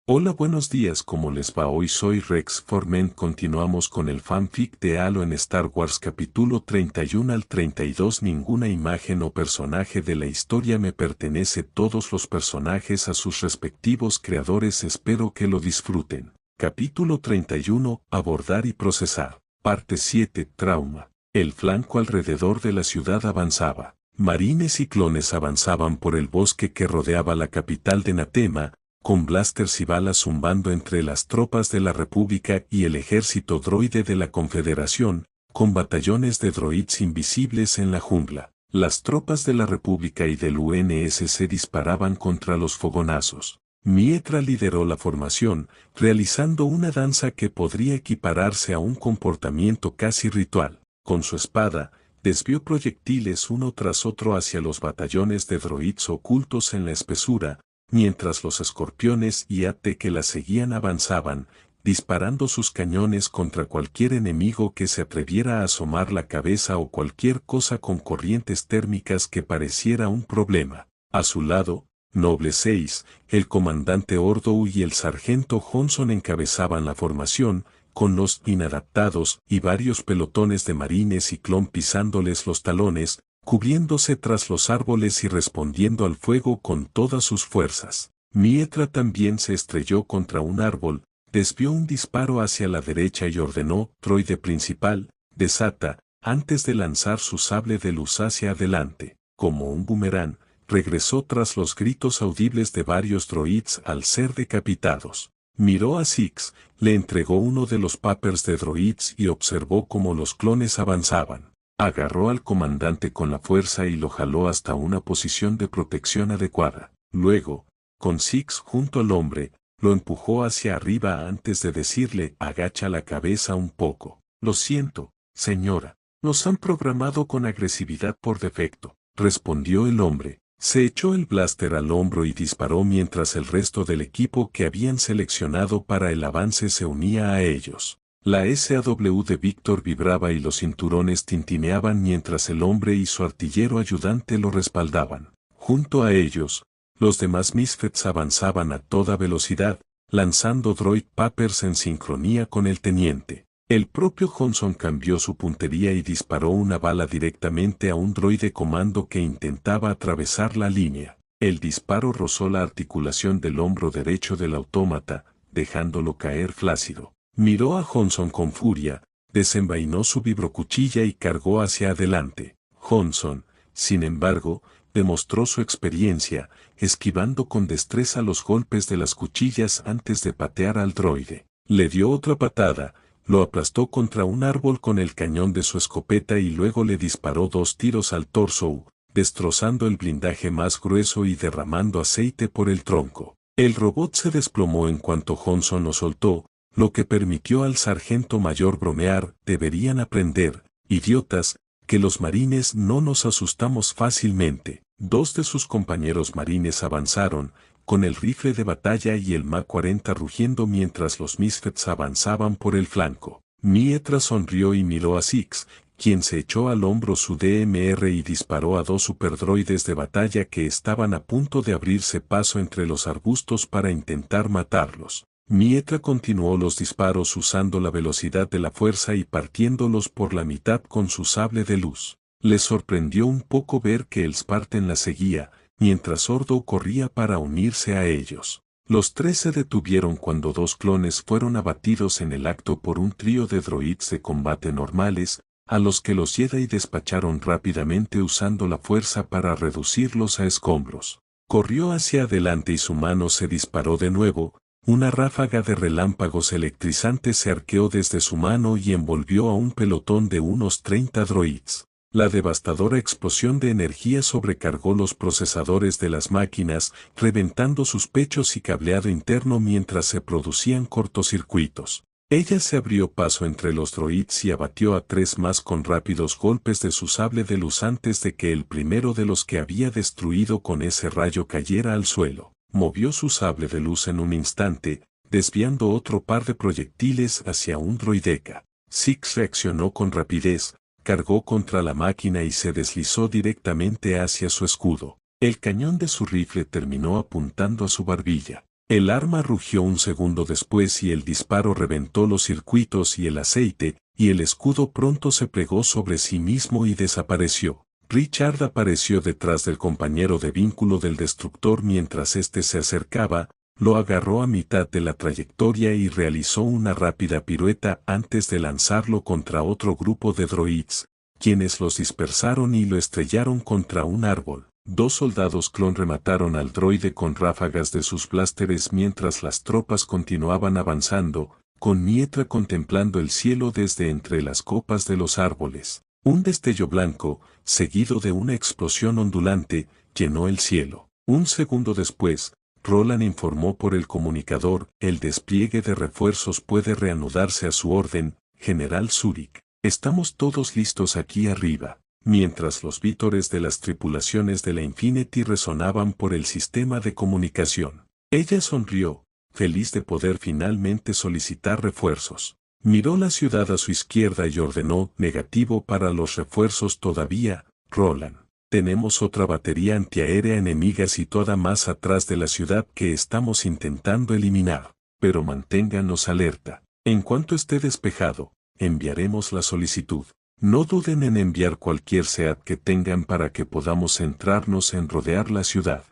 Hola, buenos días, ¿cómo les va? Hoy soy Rex Forment. Continuamos con el fanfic de Halo en Star Wars capítulo 31 al 32. Ninguna imagen o personaje de la historia me pertenece, todos los personajes a sus respectivos creadores. Espero que lo disfruten. Capítulo 31, abordar y procesar. Parte 7, trauma. El flanco alrededor de la ciudad avanzaba. Marines y clones avanzaban por el bosque que rodeaba la capital de Natema, con blasters y balas zumbando entre las tropas de la República y el ejército droide de la Confederación, con batallones de droids invisibles en la jungla. Las tropas de la República y del UNSC disparaban contra los fogonazos. Mietra lideró la formación, realizando una danza que podría equipararse a un comportamiento casi ritual. Con su espada, desvió proyectiles uno tras otro hacia los batallones de droids ocultos en la espesura, mientras los escorpiones y AT que la seguían avanzaban, disparando sus cañones contra cualquier enemigo que se atreviera a asomar la cabeza o cualquier cosa con corrientes térmicas que pareciera un problema. A su lado, Noble 6, el comandante Ordo y el sargento Johnson encabezaban la formación, con los inadaptados y varios pelotones de marines y clon pisándoles los talones, cubriéndose tras los árboles y respondiendo al fuego con todas sus fuerzas. Mietra también se estrelló contra un árbol, desvió un disparo hacia la derecha y ordenó: droide principal, desata, antes de lanzar su sable de luz hacia adelante. Como un boomerang, regresó tras los gritos audibles de varios droids al ser decapitados. Miró a Six, le entregó uno de los poppers de droids y observó cómo los clones avanzaban. Agarró al comandante con la fuerza y lo jaló hasta una posición de protección adecuada. Luego, con Six junto al hombre, lo empujó hacia arriba antes de decirle: agacha la cabeza un poco. Lo siento, señora. Nos han programado con agresividad por defecto, respondió el hombre. Se echó el blaster al hombro y disparó mientras el resto del equipo que habían seleccionado para el avance se unía a ellos. La SAW de Víctor vibraba y los cinturones tintineaban mientras el hombre y su artillero ayudante lo respaldaban. Junto a ellos, los demás Misfits avanzaban a toda velocidad, lanzando droid poppers en sincronía con el teniente. El propio Johnson cambió su puntería y disparó una bala directamente a un droide comando que intentaba atravesar la línea. El disparo rozó la articulación del hombro derecho del autómata, dejándolo caer flácido. Miró a Johnson con furia, desenvainó su vibrocuchilla y cargó hacia adelante. Johnson, sin embargo, demostró su experiencia, esquivando con destreza los golpes de las cuchillas antes de patear al droide. Le dio otra patada, lo aplastó contra un árbol con el cañón de su escopeta y luego le disparó 2 tiros al torso, destrozando el blindaje más grueso y derramando aceite por el tronco. El robot se desplomó en cuanto Johnson lo soltó, lo que permitió al sargento mayor bromear: deberían aprender, idiotas, que los marines no nos asustamos fácilmente. 2 de sus compañeros marines avanzaron, con el rifle de batalla y el MA-40 rugiendo mientras los Misfits avanzaban por el flanco. Mietra sonrió y miró a Six, quien se echó al hombro su DMR y disparó a 2 superdroides de batalla que estaban a punto de abrirse paso entre los arbustos para intentar matarlos. Mietra continuó los disparos usando la velocidad de la fuerza y partiéndolos por la mitad con su sable de luz. Le sorprendió un poco ver que el Spartan la seguía, mientras Ordo corría para unirse a ellos. Los 3 se detuvieron cuando 2 clones fueron abatidos en el acto por un trío de droids de combate normales, a los que los Jedi despacharon rápidamente usando la fuerza para reducirlos a escombros. Corrió hacia adelante y su mano se disparó de nuevo. Una ráfaga de relámpagos electrizantes se arqueó desde su mano y envolvió a un pelotón de unos 30 droids. La devastadora explosión de energía sobrecargó los procesadores de las máquinas, reventando sus pechos y cableado interno mientras se producían cortocircuitos. Ella se abrió paso entre los droids y abatió a 3 más con rápidos golpes de su sable de luz antes de que el primero de los que había destruido con ese rayo cayera al suelo. Movió su sable de luz en un instante, desviando otro par de proyectiles hacia un droideca. Six reaccionó con rapidez, cargó contra la máquina y se deslizó directamente hacia su escudo. El cañón de su rifle terminó apuntando a su barbilla. El arma rugió un segundo después y el disparo reventó los circuitos y el aceite, y el escudo pronto se plegó sobre sí mismo y desapareció. Richard apareció detrás del compañero de vínculo del destructor mientras éste se acercaba, lo agarró a mitad de la trayectoria y realizó una rápida pirueta antes de lanzarlo contra otro grupo de droids, quienes los dispersaron y lo estrellaron contra un árbol. Dos soldados clon remataron al droide con ráfagas de sus blásteres mientras las tropas continuaban avanzando, con Mietra contemplando el cielo desde entre las copas de los árboles. Un destello blanco, seguido de una explosión ondulante, llenó el cielo. Un segundo después, Roland informó por el comunicador: el despliegue de refuerzos puede reanudarse a su orden, General Zurich. Estamos todos listos aquí arriba. Mientras los vítores de las tripulaciones de la Infinity resonaban por el sistema de comunicación. Ella sonrió, feliz de poder finalmente solicitar refuerzos. Miró la ciudad a su izquierda y ordenó: negativo para los refuerzos todavía, Roland. Tenemos otra batería antiaérea enemiga situada más atrás de la ciudad que estamos intentando eliminar. Pero manténganos alerta. En cuanto esté despejado, enviaremos la solicitud. No duden en enviar cualquier SEAD que tengan para que podamos centrarnos en rodear la ciudad.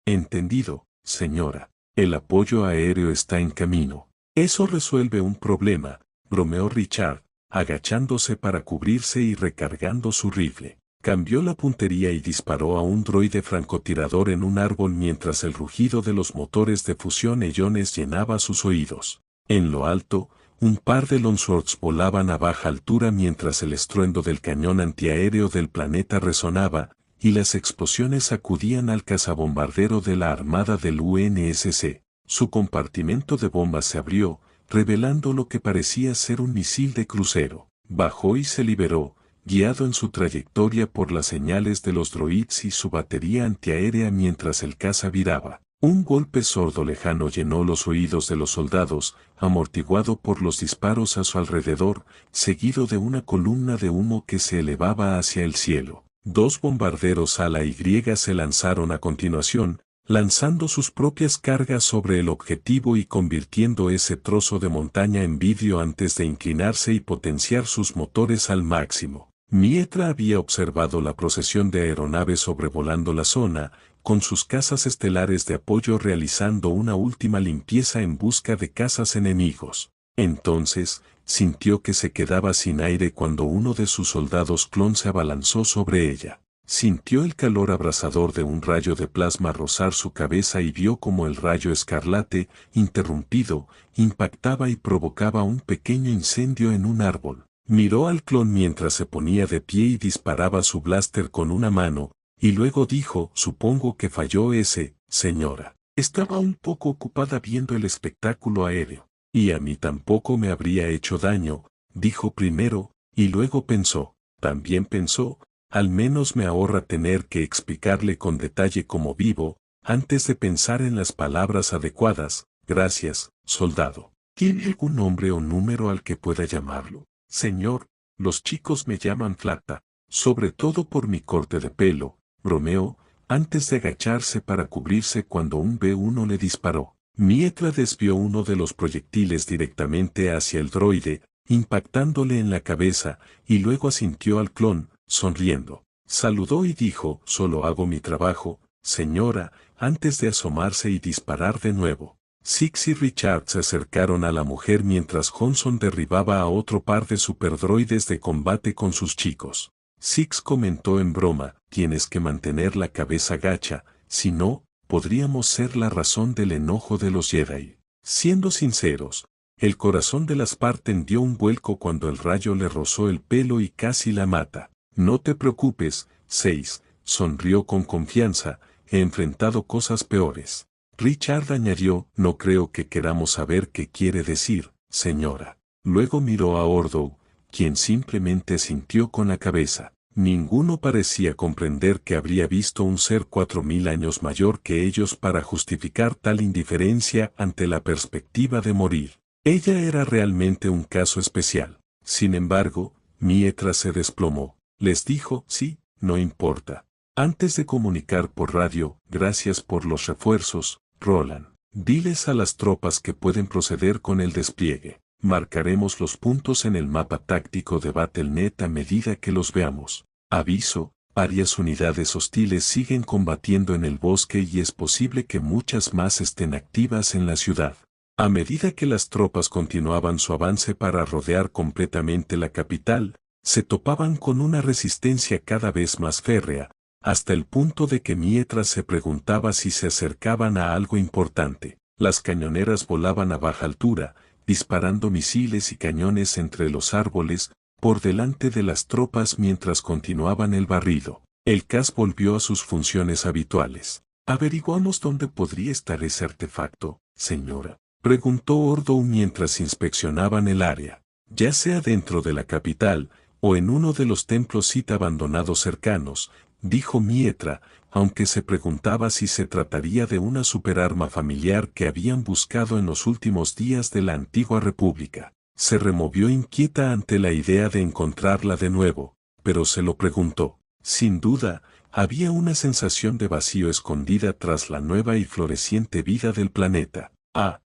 Entendido, señora. El apoyo aéreo está en camino. Eso resuelve un problema, bromeó Richard, agachándose para cubrirse y recargando su rifle. Cambió la puntería y disparó a un droide francotirador en un árbol mientras el rugido de los motores de fusión iones llenaba sus oídos. En lo alto, un par de Longswords volaban a baja altura mientras el estruendo del cañón antiaéreo del planeta resonaba, y las explosiones sacudían al cazabombardero de la armada del UNSC. Su compartimento de bombas se abrió, revelando lo que parecía ser un misil de crucero. Bajó y se liberó, guiado en su trayectoria por las señales de los droids y su batería antiaérea mientras el caza viraba. Un golpe sordo lejano llenó los oídos de los soldados, amortiguado por los disparos a su alrededor, seguido de una columna de humo que se elevaba hacia el cielo. Dos bombarderos ala Y se lanzaron a continuación, lanzando sus propias cargas sobre el objetivo y convirtiendo ese trozo de montaña en vidrio antes de inclinarse y potenciar sus motores al máximo. Mietra había observado la procesión de aeronaves sobrevolando la zona, con sus cazas estelares de apoyo realizando una última limpieza en busca de cazas enemigos. Entonces, sintió que se quedaba sin aire cuando uno de sus soldados clon se abalanzó sobre ella. Sintió el calor abrasador de un rayo de plasma rozar su cabeza y vio como el rayo escarlate, interrumpido, impactaba y provocaba un pequeño incendio en un árbol. Miró al clon mientras se ponía de pie y disparaba su blaster con una mano, y luego dijo: supongo que falló ese, señora. Estaba un poco ocupada viendo el espectáculo aéreo. Y a mí tampoco me habría hecho daño, dijo primero, y luego pensó. También pensó: al menos me ahorra tener que explicarle con detalle cómo vivo, antes de pensar en las palabras adecuadas. Gracias, soldado. ¿Tiene algún nombre o número al que pueda llamarlo? Señor, los chicos me llaman Flata, sobre todo por mi corte de pelo, bromeó, antes de agacharse para cubrirse cuando un B-1 le disparó. Mietra desvió uno de los proyectiles directamente hacia el droide, impactándole en la cabeza, y luego asintió al clon, sonriendo. Saludó y dijo: solo hago mi trabajo, señora, antes de asomarse y disparar de nuevo. Six y Richard se acercaron a la mujer mientras Johnson derribaba a otro par de superdroides de combate con sus chicos. Six comentó en broma: tienes que mantener la cabeza gacha, si no, podríamos ser la razón del enojo de los Jedi. Siendo sinceros, el corazón de la Spartan dio un vuelco cuando el rayo le rozó el pelo y casi la mata. No te preocupes, Seis, sonrió con confianza, he enfrentado cosas peores. Richard añadió: no creo que queramos saber qué quiere decir, señora. Luego miró a Ordo, quien simplemente asintió con la cabeza. Ninguno parecía comprender que habría visto un ser 4000 años mayor que ellos para justificar tal indiferencia ante la perspectiva de morir. Ella era realmente un caso especial. Sin embargo, Mietra se desplomó. Les dijo: sí, no importa. Antes de comunicar por radio: gracias por los refuerzos, Roland. Diles a las tropas que pueden proceder con el despliegue. Marcaremos los puntos en el mapa táctico de Battle.net a medida que los veamos. Aviso, varias unidades hostiles siguen combatiendo en el bosque y es posible que muchas más estén activas en la ciudad. A medida que las tropas continuaban su avance para rodear completamente la capital, se topaban con una resistencia cada vez más férrea, hasta el punto de que Mietra se preguntaba si se acercaban a algo importante. Las cañoneras volaban a baja altura, disparando misiles y cañones entre los árboles, por delante de las tropas mientras continuaban el barrido. El CAS volvió a sus funciones habituales. «¿Averiguamos dónde podría estar ese artefacto, señora?», preguntó Ordou mientras inspeccionaban el área. «Ya sea dentro de la capital, o en uno de los templos Sith abandonados cercanos», dijo Mietra, aunque se preguntaba si se trataría de una superarma familiar que habían buscado en los últimos días de la antigua república. Se removió inquieta ante la idea de encontrarla de nuevo, pero se lo preguntó. Sin duda, había una sensación de vacío escondida tras la nueva y floreciente vida del planeta.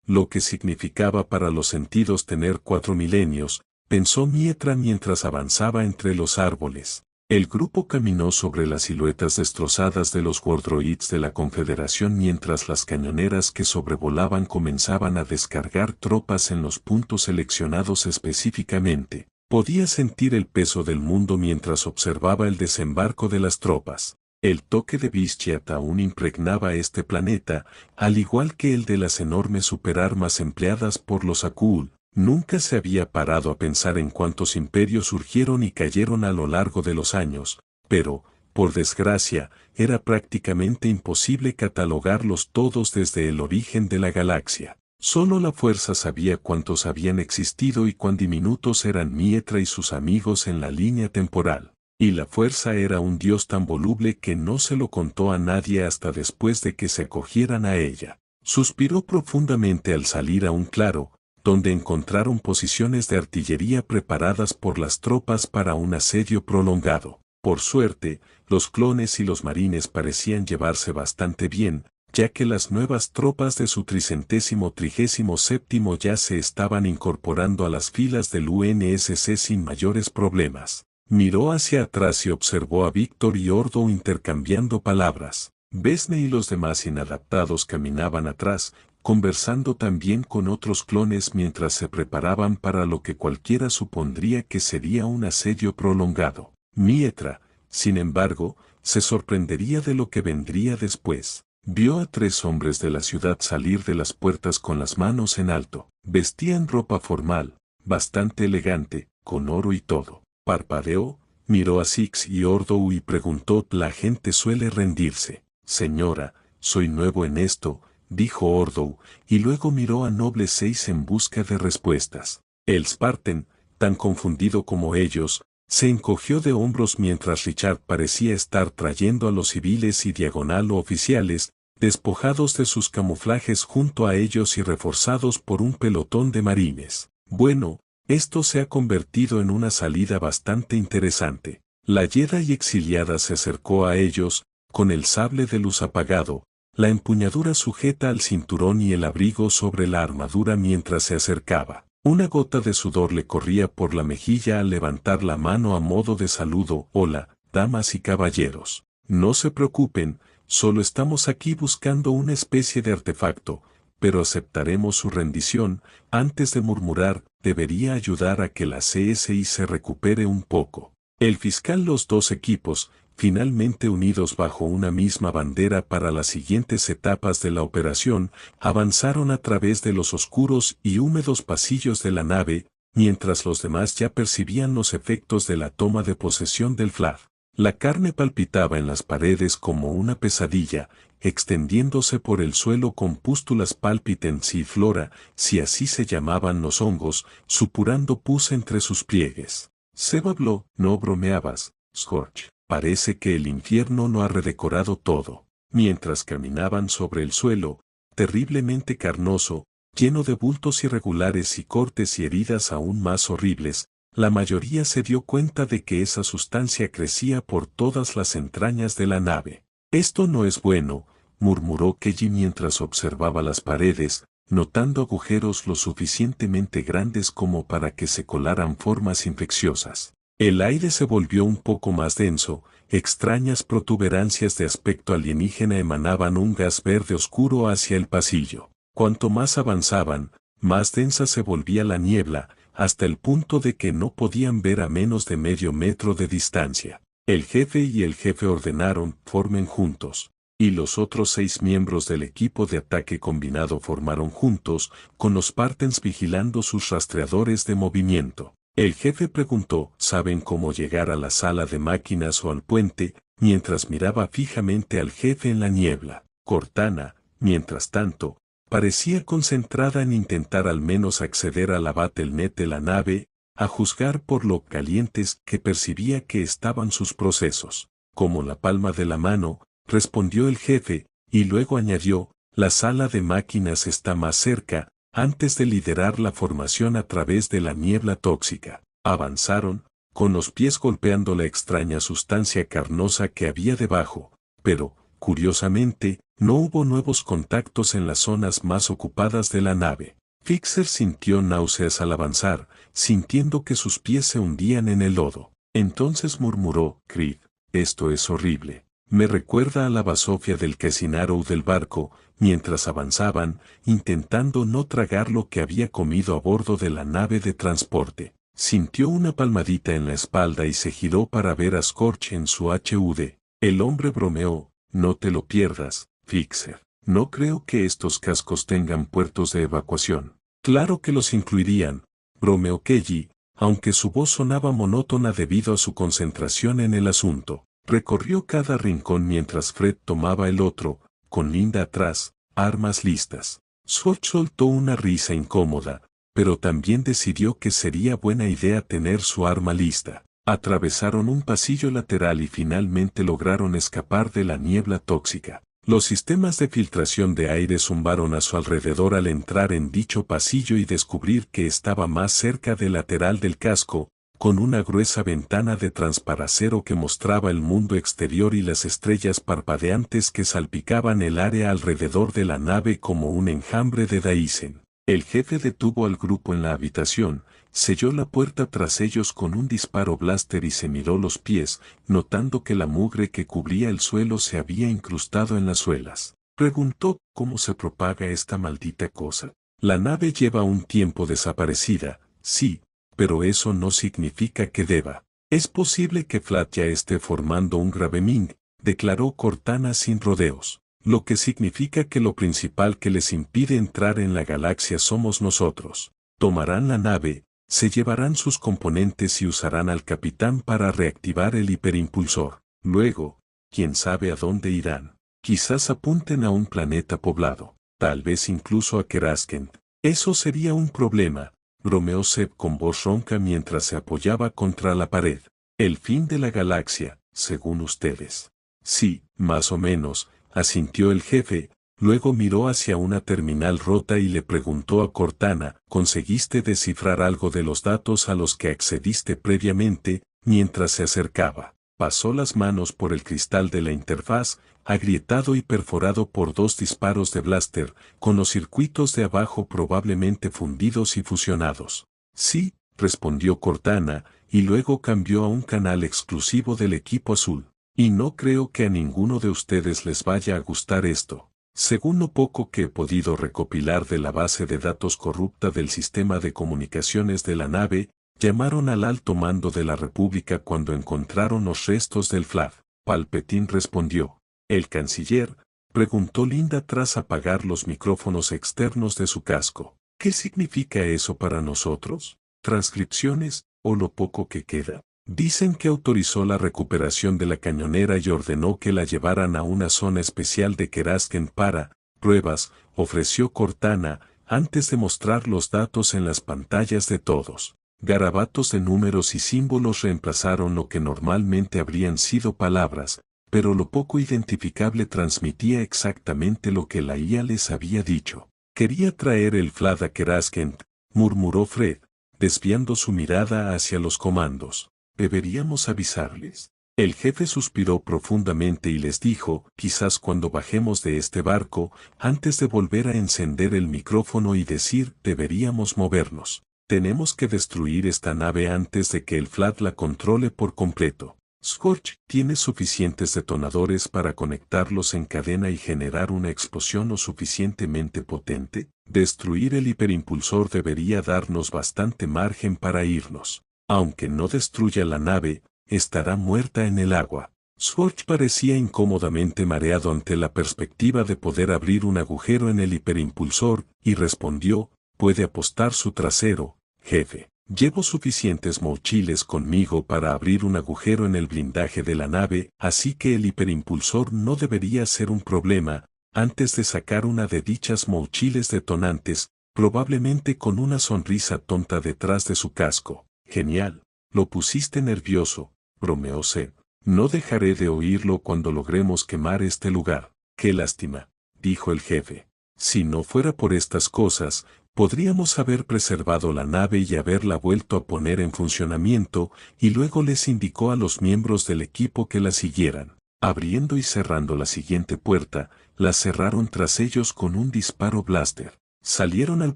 Lo que significaba para los sentidos tener 4 milenios, pensó Mietra mientras avanzaba entre los árboles. El grupo caminó sobre las siluetas destrozadas de los Wardroids de la Confederación mientras las cañoneras que sobrevolaban comenzaban a descargar tropas en los puntos seleccionados específicamente. Podía sentir el peso del mundo mientras observaba el desembarco de las tropas. El toque de Bischiat aún impregnaba este planeta, al igual que el de las enormes superarmas empleadas por los Akul. Nunca se había parado a pensar en cuántos imperios surgieron y cayeron a lo largo de los años, pero, por desgracia, era prácticamente imposible catalogarlos todos desde el origen de la galaxia. Solo la fuerza sabía cuántos habían existido y cuán diminutos eran Mietra y sus amigos en la línea temporal. Y la fuerza era un dios tan voluble que no se lo contó a nadie hasta después de que se acogieran a ella. Suspiró profundamente al salir a un claro, donde encontraron posiciones de artillería preparadas por las tropas para un asedio prolongado. Por suerte, los clones y los marines parecían llevarse bastante bien, ya que las nuevas tropas de su 337º ya se estaban incorporando a las filas del UNSC sin mayores problemas. Miró hacia atrás y observó a Víctor y Ordou intercambiando palabras. Besne y los demás inadaptados caminaban atrás, conversando también con otros clones mientras se preparaban para lo que cualquiera supondría que sería un asedio prolongado. Mietra, sin embargo, se sorprendería de lo que vendría después. Vio a 3 hombres de la ciudad salir de las puertas con las manos en alto. Vestían ropa formal, bastante elegante, con oro y todo. Parpadeó, miró a Six y Ordou y preguntó: «¿La gente suele rendirse?» «Señora, soy nuevo en esto», dijo Ordou, y luego miró a Noble 6 en busca de respuestas. El Spartan, tan confundido como ellos, se encogió de hombros mientras Richard parecía estar trayendo a los civiles y diagonal o oficiales, despojados de sus camuflajes junto a ellos y reforzados por un pelotón de marines. Bueno, esto se ha convertido en una salida bastante interesante. La Jedi exiliada se acercó a ellos, con el sable de luz apagado, la empuñadura sujeta al cinturón y el abrigo sobre la armadura mientras se acercaba. Una gota de sudor le corría por la mejilla al levantar la mano a modo de saludo. «Hola, damas y caballeros. No se preocupen, solo estamos aquí buscando una especie de artefacto, pero aceptaremos su rendición». Antes de murmurar, «debería ayudar a que la CSI se recupere un poco». El fiscal, los 2 equipos, finalmente unidos bajo una misma bandera para las siguientes etapas de la operación, avanzaron a través de los oscuros y húmedos pasillos de la nave, mientras los demás ya percibían los efectos de la toma de posesión del FLAG. La carne palpitaba en las paredes como una pesadilla, extendiéndose por el suelo con pústulas palpitens y flora, si así se llamaban los hongos, supurando pus entre sus pliegues. Seb habló: «No bromeabas, Scorch. Parece que el infierno no ha redecorado todo». Mientras caminaban sobre el suelo, terriblemente carnoso, lleno de bultos irregulares y cortes y heridas aún más horribles, la mayoría se dio cuenta de que esa sustancia crecía por todas las entrañas de la nave. «Esto no es bueno», murmuró Kelly mientras observaba las paredes, notando agujeros lo suficientemente grandes como para que se colaran formas infecciosas. El aire se volvió un poco más denso, extrañas protuberancias de aspecto alienígena emanaban un gas verde oscuro hacia el pasillo. Cuanto más avanzaban, más densa se volvía la niebla, hasta el punto de que no podían ver a menos de medio metro de distancia. El jefe y el jefe ordenaron, formen juntos. Y los otros 6 miembros del equipo de ataque combinado formaron juntos, con los Spartans vigilando sus rastreadores de movimiento. El jefe preguntó, ¿saben cómo llegar a la sala de máquinas o al puente? Mientras miraba fijamente al jefe en la niebla. Cortana, mientras tanto, parecía concentrada en intentar al menos acceder a la Battle.net de la nave, a juzgar por lo calientes que percibía que estaban sus procesos. Como la palma de la mano, respondió el jefe, y luego añadió, la sala de máquinas está más cerca, antes de liderar la formación a través de la niebla tóxica. Avanzaron, con los pies golpeando la extraña sustancia carnosa que había debajo, pero, curiosamente, no hubo nuevos contactos en las zonas más ocupadas de la nave. Fixer sintió náuseas al avanzar, sintiendo que sus pies se hundían en el lodo. Entonces murmuró, Creed, esto es horrible. Me recuerda a la basofia del Casinaro del barco, mientras avanzaban, intentando no tragar lo que había comido a bordo de la nave de transporte. Sintió una palmadita en la espalda y se giró para ver a Scorch en su HUD. El hombre bromeó, no te lo pierdas, Fixer. No creo que estos cascos tengan puertos de evacuación. Claro que los incluirían, bromeó Kelly, aunque su voz sonaba monótona debido a su concentración en el asunto. Recorrió cada rincón mientras Fred tomaba el otro, con Linda atrás, armas listas. Scorch soltó una risa incómoda, pero también decidió que sería buena idea tener su arma lista. Atravesaron un pasillo lateral y finalmente lograron escapar de la niebla tóxica. Los sistemas de filtración de aire zumbaron a su alrededor al entrar en dicho pasillo y descubrir que estaba más cerca del lateral del casco, con una gruesa ventana de transparacero que mostraba el mundo exterior y las estrellas parpadeantes que salpicaban el área alrededor de la nave como un enjambre de Daisen. El jefe detuvo al grupo en la habitación, selló la puerta tras ellos con un disparo blaster y se miró los pies, notando que la mugre que cubría el suelo se había incrustado en las suelas. Preguntó, ¿cómo se propaga esta maldita cosa? La nave lleva un tiempo desaparecida, sí, pero eso no significa que deba. Es posible que Flat ya esté formando un Graveming, declaró Cortana sin rodeos, lo que significa que lo principal que les impide entrar en la galaxia somos nosotros. Tomarán la nave, se llevarán sus componentes y usarán al capitán para reactivar el hiperimpulsor. Luego, quién sabe a dónde irán. Quizás apunten a un planeta poblado, tal vez incluso a Keraskent. Eso sería un problema, bromeó Seb con voz ronca mientras se apoyaba contra la pared. El fin de la galaxia, según ustedes. Sí, más o menos, asintió el jefe, luego miró hacia una terminal rota y le preguntó a Cortana, ¿conseguiste descifrar algo de los datos a los que accediste previamente? Mientras se acercaba, pasó las manos por el cristal de la interfaz, agrietado y perforado por 2 disparos de blaster, con los circuitos de abajo probablemente fundidos y fusionados. Sí, respondió Cortana, y luego cambió a un canal exclusivo del equipo azul. Y no creo que a ninguno de ustedes les vaya a gustar esto. Según lo poco que he podido recopilar de la base de datos corrupta del sistema de comunicaciones de la nave, llamaron al alto mando de la República cuando encontraron los restos del Flav. Palpatine respondió. ¿El canciller? Preguntó Linda tras apagar los micrófonos externos de su casco. ¿Qué significa eso para nosotros? ¿Transcripciones, o lo poco que queda? Dicen que autorizó la recuperación de la cañonera y ordenó que la llevaran a una zona especial de Kerasken para pruebas, ofreció Cortana, antes de mostrar los datos en las pantallas de todos. Garabatos de números y símbolos reemplazaron lo que normalmente habrían sido palabras, pero lo poco identificable transmitía exactamente lo que la IA les había dicho. Quería traer el Vlad a Keraskent, murmuró Fred, desviando su mirada hacia los comandos. ¿Deberíamos avisarles? El jefe suspiró profundamente y les dijo, quizás cuando bajemos de este barco, antes de volver a encender el micrófono y decir, deberíamos movernos. Tenemos que destruir esta nave antes de que el Flat la controle por completo. Scorch, ¿tienes suficientes detonadores para conectarlos en cadena y generar una explosión lo suficientemente potente? Destruir el hiperimpulsor debería darnos bastante margen para irnos. Aunque no destruya la nave, estará muerta en el agua. Scorch parecía incómodamente mareado ante la perspectiva de poder abrir un agujero en el hiperimpulsor, y respondió, puede apostar su trasero, jefe. Llevo suficientes mochiles conmigo para abrir un agujero en el blindaje de la nave, así que el hiperimpulsor no debería ser un problema. Antes de sacar una de dichas mochiles detonantes, probablemente con una sonrisa tonta detrás de su casco. Genial. Lo pusiste nervioso, bromeó Zeb. No dejaré de oírlo cuando logremos quemar este lugar. Qué lástima, dijo el jefe. Si no fuera por estas cosas, podríamos haber preservado la nave y haberla vuelto a poner en funcionamiento, y luego les indicó a los miembros del equipo que la siguieran. Abriendo y cerrando la siguiente puerta, la cerraron tras ellos con un disparo blaster. Salieron al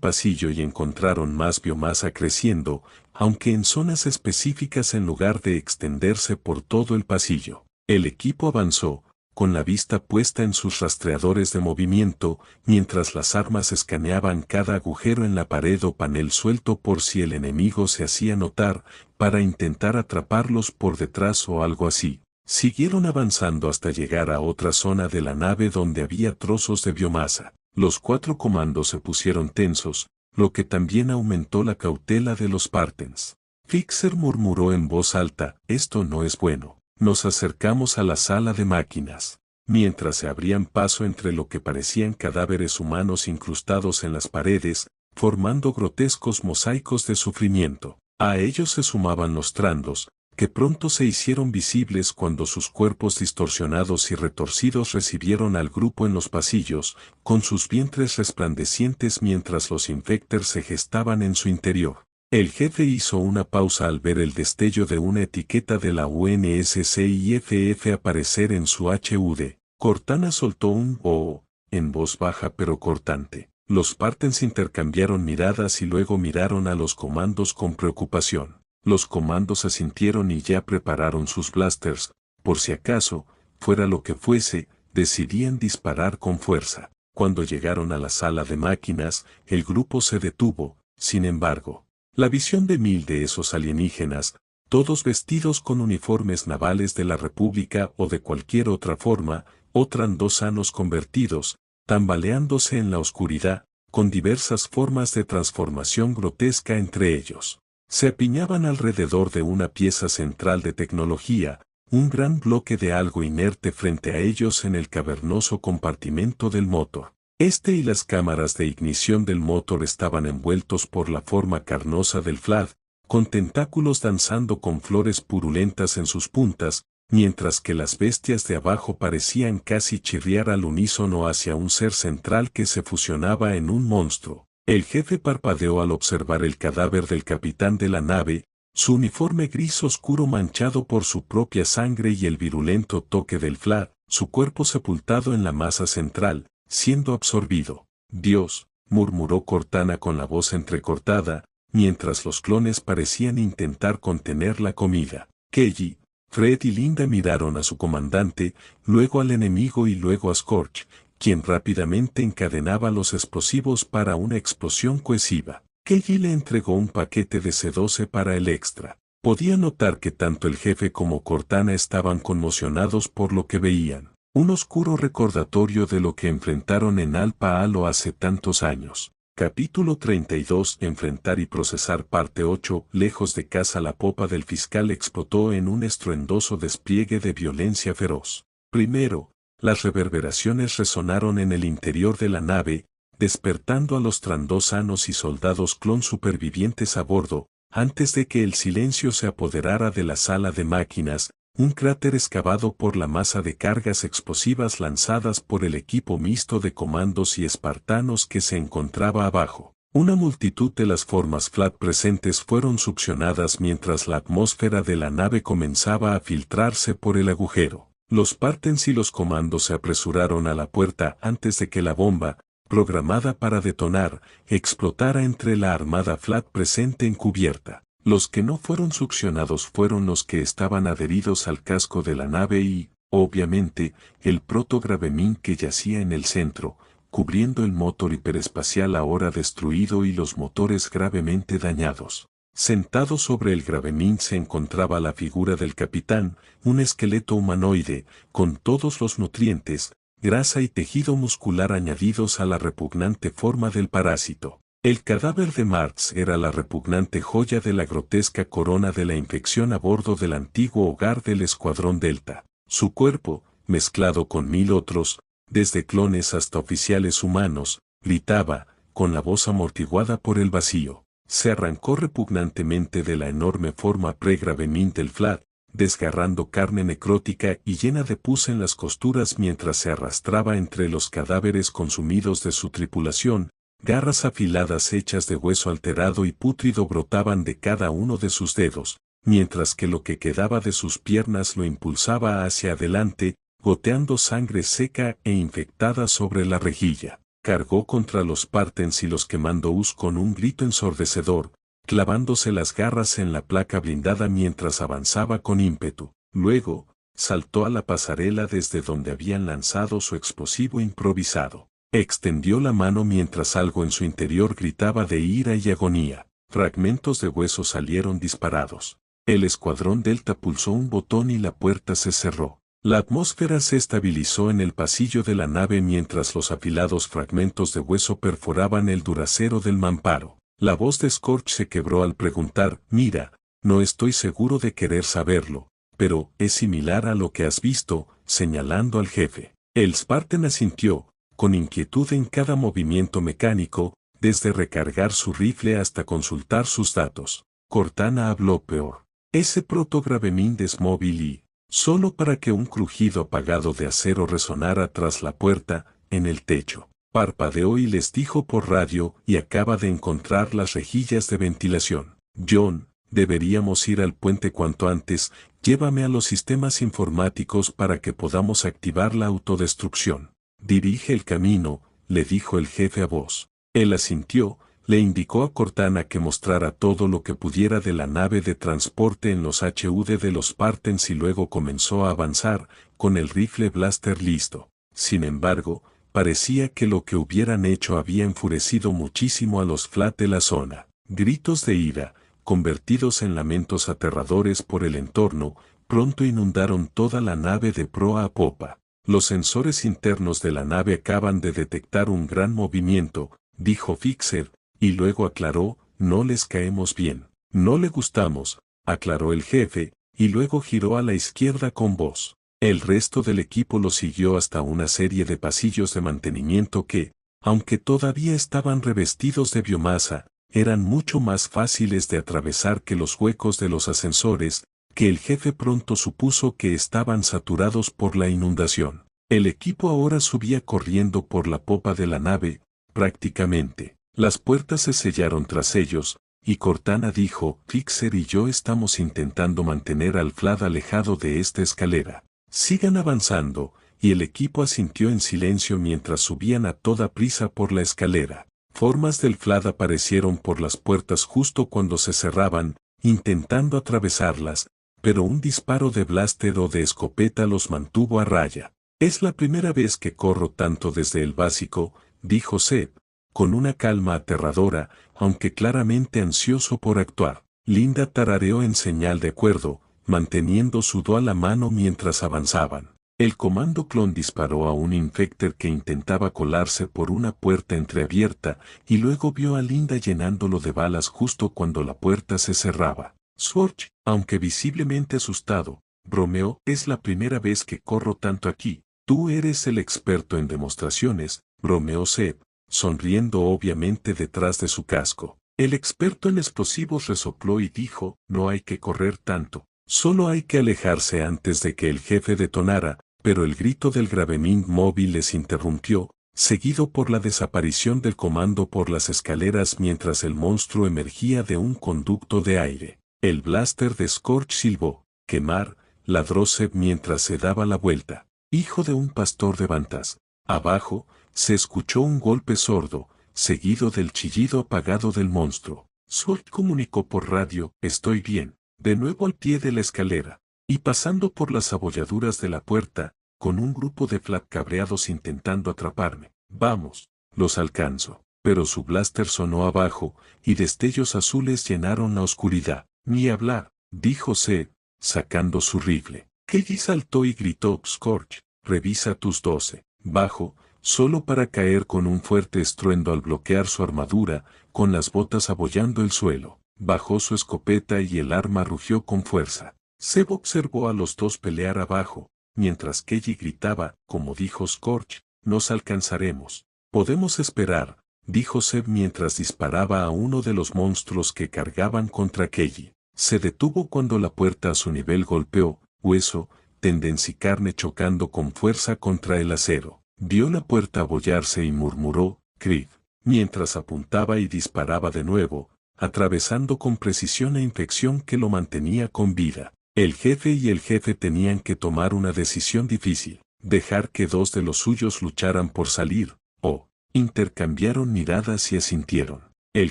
pasillo y encontraron más biomasa creciendo, aunque en zonas específicas en lugar de extenderse por todo el pasillo. El equipo avanzó, con la vista puesta en sus rastreadores de movimiento, mientras las armas escaneaban cada agujero en la pared o panel suelto por si el enemigo se hacía notar, para intentar atraparlos por detrás o algo así. Siguieron avanzando hasta llegar a otra zona de la nave donde había trozos de biomasa. Los 4 comandos se pusieron tensos, lo que también aumentó la cautela de los Spartans. Fixer murmuró en voz alta, esto no es bueno. Nos acercamos a la sala de máquinas. Mientras se abrían paso entre lo que parecían cadáveres humanos incrustados en las paredes, formando grotescos mosaicos de sufrimiento. A ellos se sumaban los trandos, que pronto se hicieron visibles cuando sus cuerpos distorsionados y retorcidos recibieron al grupo en los pasillos, con sus vientres resplandecientes mientras los infecters se gestaban en su interior. El jefe hizo una pausa al ver el destello de una etiqueta de la UNSCIFF aparecer en su HUD. Cortana soltó un «oh», en voz baja pero cortante. Los Spartans intercambiaron miradas y luego miraron a los comandos con preocupación. Los comandos asintieron y ya prepararon sus blasters, por si acaso, fuera lo que fuese, decidían disparar con fuerza. Cuando llegaron a la sala de máquinas, el grupo se detuvo, sin embargo. La visión de 1000 de esos alienígenas, todos vestidos con uniformes navales de la República o de cualquier otra forma, o trandosanos convertidos, tambaleándose en la oscuridad, con diversas formas de transformación grotesca entre ellos. Se apiñaban alrededor de una pieza central de tecnología, un gran bloque de algo inerte frente a ellos en el cavernoso compartimento del motor. Este y las cámaras de ignición del motor estaban envueltos por la forma carnosa del Flat, con tentáculos danzando con flores purulentas en sus puntas, mientras que las bestias de abajo parecían casi chirriar al unísono hacia un ser central que se fusionaba en un monstruo. El jefe parpadeó al observar el cadáver del capitán de la nave, su uniforme gris oscuro manchado por su propia sangre y el virulento toque del Flat, su cuerpo sepultado en la masa central, siendo absorbido. Dios, murmuró Cortana con la voz entrecortada, mientras los clones parecían intentar contener la comida. Kelly, Fred y Linda miraron a su comandante, luego al enemigo y luego a Scorch, quien rápidamente encadenaba los explosivos para una explosión cohesiva. Kelly le entregó un paquete de C-12 para el extra. Podía notar que tanto el jefe como Cortana estaban conmocionados por lo que veían. Un oscuro recordatorio de lo que enfrentaron en Alpha Halo hace tantos años. Capítulo 32. Enfrentar y procesar parte 8. Lejos de casa la popa del fiscal explotó en un estruendoso despliegue de violencia feroz. Primero, las reverberaciones resonaron en el interior de la nave, despertando a los trandosanos y soldados clon supervivientes a bordo. Antes de que el silencio se apoderara de la sala de máquinas, un cráter excavado por la masa de cargas explosivas lanzadas por el equipo mixto de comandos y espartanos que se encontraba abajo. Una multitud de las formas flat presentes fueron succionadas mientras la atmósfera de la nave comenzaba a filtrarse por el agujero. Los Spartans y los comandos se apresuraron a la puerta antes de que la bomba, programada para detonar, explotara entre la armada flat presente en cubierta. Los que no fueron succionados fueron los que estaban adheridos al casco de la nave y, obviamente, el proto-Gravemín que yacía en el centro, cubriendo el motor hiperespacial ahora destruido y los motores gravemente dañados. Sentado sobre el Gravemín se encontraba la figura del capitán, un esqueleto humanoide, con todos los nutrientes, grasa y tejido muscular añadidos a la repugnante forma del parásito. El cadáver de Marx era la repugnante joya de la grotesca corona de la infección a bordo del antiguo hogar del Escuadrón Delta. Su cuerpo, mezclado con 1000 otros, desde clones hasta oficiales humanos, gritaba, con la voz amortiguada por el vacío. Se arrancó repugnantemente de la enorme forma pre-Gravemín del Flat, desgarrando carne necrótica y llena de pus en las costuras mientras se arrastraba entre los cadáveres consumidos de su tripulación. Garras afiladas hechas de hueso alterado y pútrido brotaban de cada uno de sus dedos, mientras que lo que quedaba de sus piernas lo impulsaba hacia adelante, goteando sangre seca e infectada sobre la rejilla. Cargó contra los Spartans y los Commandos con un grito ensordecedor, clavándose las garras en la placa blindada mientras avanzaba con ímpetu. Luego, saltó a la pasarela desde donde habían lanzado su explosivo improvisado. Extendió la mano mientras algo en su interior gritaba de ira y agonía. Fragmentos de hueso salieron disparados. El Escuadrón Delta pulsó un botón y la puerta se cerró. La atmósfera se estabilizó en el pasillo de la nave mientras los afilados fragmentos de hueso perforaban el duracero del mamparo. La voz de Scorch se quebró al preguntar, mira, no estoy seguro de querer saberlo, pero es similar a lo que has visto, señalando al jefe. El Spartan asintió, con inquietud en cada movimiento mecánico, desde recargar su rifle hasta consultar sus datos. Cortana habló peor. Ese proto-Gravemín desmóvil y, solo para que un crujido apagado de acero resonara tras la puerta, en el techo. Parpadeó y les dijo por radio y acaba de encontrar las rejillas de ventilación. John, deberíamos ir al puente cuanto antes, llévame a los sistemas informáticos para que podamos activar la autodestrucción. Dirige el camino, le dijo el jefe a voz. Él asintió, le indicó a Cortana que mostrara todo lo que pudiera de la nave de transporte en los HUD de los Spartans y luego comenzó a avanzar, con el rifle blaster listo. Sin embargo, parecía que lo que hubieran hecho había enfurecido muchísimo a los Flat de la zona. Gritos de ira, convertidos en lamentos aterradores por el entorno, pronto inundaron toda la nave de proa a popa. Los sensores internos de la nave acaban de detectar un gran movimiento, dijo Fixer, y luego aclaró, no les caemos bien. No le gustamos, aclaró el jefe, y luego giró a la izquierda con voz. El resto del equipo lo siguió hasta una serie de pasillos de mantenimiento que, aunque todavía estaban revestidos de biomasa, eran mucho más fáciles de atravesar que los huecos de los ascensores, que el jefe pronto supuso que estaban saturados por la inundación. El equipo ahora subía corriendo por la popa de la nave, prácticamente. Las puertas se sellaron tras ellos, y Cortana dijo, Fixer y yo estamos intentando mantener al Flat alejado de esta escalera. Sigan avanzando, y el equipo asintió en silencio mientras subían a toda prisa por la escalera. Formas del Flat aparecieron por las puertas justo cuando se cerraban, intentando atravesarlas, pero un disparo de blaster o de escopeta los mantuvo a raya. Es la primera vez que corro tanto desde el básico, dijo Seb, con una calma aterradora, aunque claramente ansioso por actuar. Linda tarareó en señal de acuerdo, manteniendo su do a la mano mientras avanzaban. El comando clon disparó a un infector que intentaba colarse por una puerta entreabierta, y luego vio a Linda llenándolo de balas justo cuando la puerta se cerraba. Scorch, aunque visiblemente asustado, bromeó, es la primera vez que corro tanto aquí. Tú eres el experto en demostraciones, bromeó Seb, sonriendo obviamente detrás de su casco. El experto en explosivos resopló y dijo, no hay que correr tanto, solo hay que alejarse antes de que el jefe detonara, pero el grito del Gravemín móvil les interrumpió, seguido por la desaparición del comando por las escaleras mientras el monstruo emergía de un conducto de aire. El blaster de Scorch silbó. «Quemar», ladró Zeb mientras se daba la vuelta. «Hijo de un pastor de Bantas». Abajo, se escuchó un golpe sordo, seguido del chillido apagado del monstruo. Scorch comunicó por radio: «Estoy bien», de nuevo al pie de la escalera, y pasando por las abolladuras de la puerta, con un grupo de Flat cabreados intentando atraparme. «Vamos, los alcanzo». Pero su blaster sonó abajo, y destellos azules llenaron la oscuridad. «Ni hablar», dijo Zeb, sacando su rifle. Kelly saltó y gritó: «Scorch, revisa tus 12». Bajo, solo para caer con un fuerte estruendo al bloquear su armadura, con las botas abollando el suelo. Bajó su escopeta y el arma rugió con fuerza. Zeb observó a los dos pelear abajo, mientras Kelly gritaba: «Como dijo Scorch, nos alcanzaremos». «Podemos esperar», dijo Zeb mientras disparaba a uno de los monstruos que cargaban contra Kelly. Se detuvo cuando la puerta a su nivel golpeó, hueso, tendón y carne chocando con fuerza contra el acero. Vio la puerta abollarse y murmuró: «Creed», mientras apuntaba y disparaba de nuevo, atravesando con precisión la infección que lo mantenía con vida. El jefe y el jefe tenían que tomar una decisión difícil: dejar que dos de los suyos lucharan por salir, o intercambiaron miradas y asintieron. El